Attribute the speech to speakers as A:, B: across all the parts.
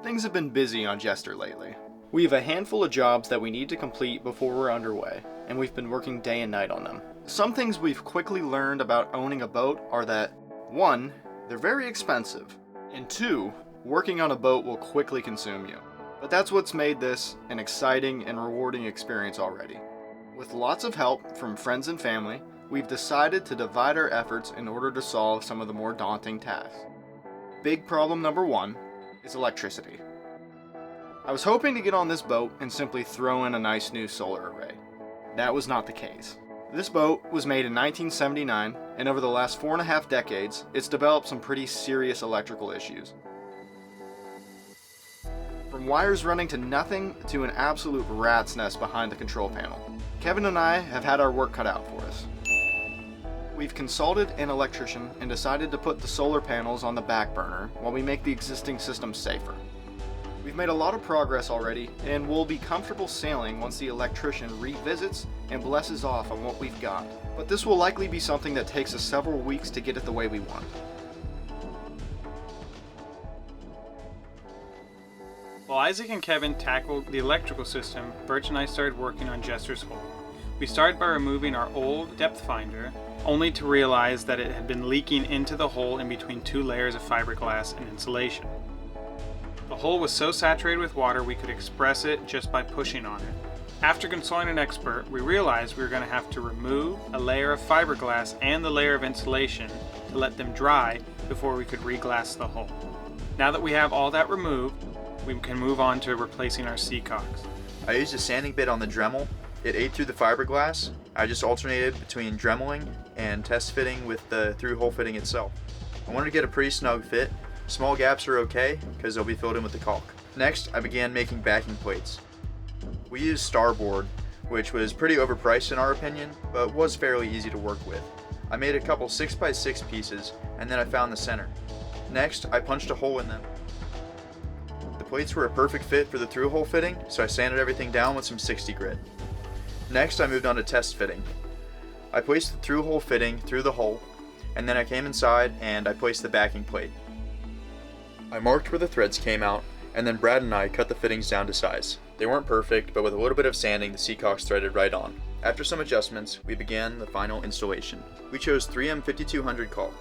A: Things have been busy on Jester lately. We have a handful of jobs that we need to complete before we're underway, and we've been working day and night on them. Some things we've quickly learned about owning a boat are that 1. They're very expensive, and 2. Working on a boat will quickly consume you. But that's what's made this an exciting and rewarding experience already. With lots of help from friends and family, we've decided to divide our efforts in order to solve some of the more daunting tasks. Big problem number 1 is electricity. I was hoping to get on this boat and simply throw in a nice new solar array. That was not the case. This boat was made in 1979, and over the last 4.5 decades, it's developed some pretty serious electrical issues. From wires running to nothing to an absolute rat's nest behind the control panel. Kevin and I have had our work cut out for us. We've consulted an electrician and decided to put the solar panels on the back burner while we make the existing system safer. We've made a lot of progress already, and we'll be comfortable sailing once the electrician revisits and blesses off on what we've got. But this will likely be something that takes us several weeks to get it the way we want.
B: While Isaac and Kevin tackled the electrical system, Burch and I started working on Jester's hull. We started by removing our old depth finder, only to realize that it had been leaking into the hull in between 2 layers of fiberglass and insulation. The hull was so saturated with water we could express it just by pushing on it. After consulting an expert, we realized we were going to have to remove a layer of fiberglass and the layer of insulation to let them dry before we could re-glass the hull. Now that we have all that removed, we can move on to replacing our sea caulks.
C: I used a sanding bit on the Dremel. It ate through the fiberglass. I just alternated between dremeling and test fitting with the through hole fitting itself. I wanted to get a pretty snug fit. Small gaps are okay because they'll be filled in with the caulk. Next, I began making backing plates. We used Starboard, which was pretty overpriced in our opinion, but was fairly easy to work with. I made a couple 6x6 pieces, and then I found the center. Next, I punched a hole in them. The plates were a perfect fit for the through hole fitting, so I sanded everything down with some 60 grit. Next, I moved on to test fitting. I placed the through hole fitting through the hole, and then I came inside and I placed the backing plate. I marked where the threads came out, and then Brad and I cut the fittings down to size. They weren't perfect, but with a little bit of sanding, the sea caulks threaded right on. After some adjustments, we began the final installation. We chose 3M 5200 caulk.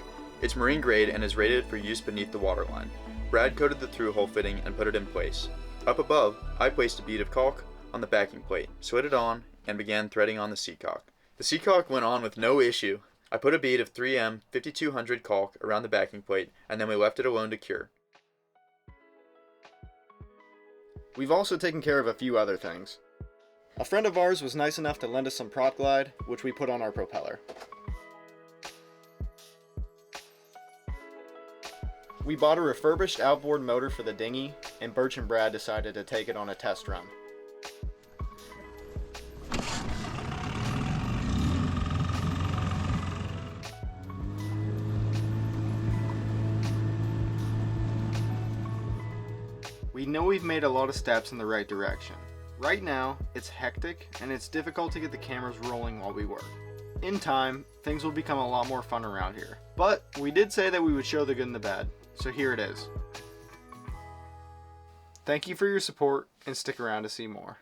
C: It's marine grade and is rated for use beneath the waterline. Brad coated the through hole fitting and put it in place. Up above, I placed a bead of caulk on the backing plate, slid it on, and began threading on the sea caulk. The sea caulk went on with no issue. I put a bead of 3M 5200 caulk around the backing plate, and then we left it alone to cure.
A: We've also taken care of a few other things. A friend of ours was nice enough to lend us some prop glide, which we put on our propeller. We bought a refurbished outboard motor for the dinghy, and Burch and Brad decided to take it on a test run. We know we've made a lot of steps in the right direction. Right now, it's hectic and it's difficult to get the cameras rolling while we work. In time, things will become a lot more fun around here. But we did say that we would show the good and the bad, so here it is. Thank you for your support and stick around to see more.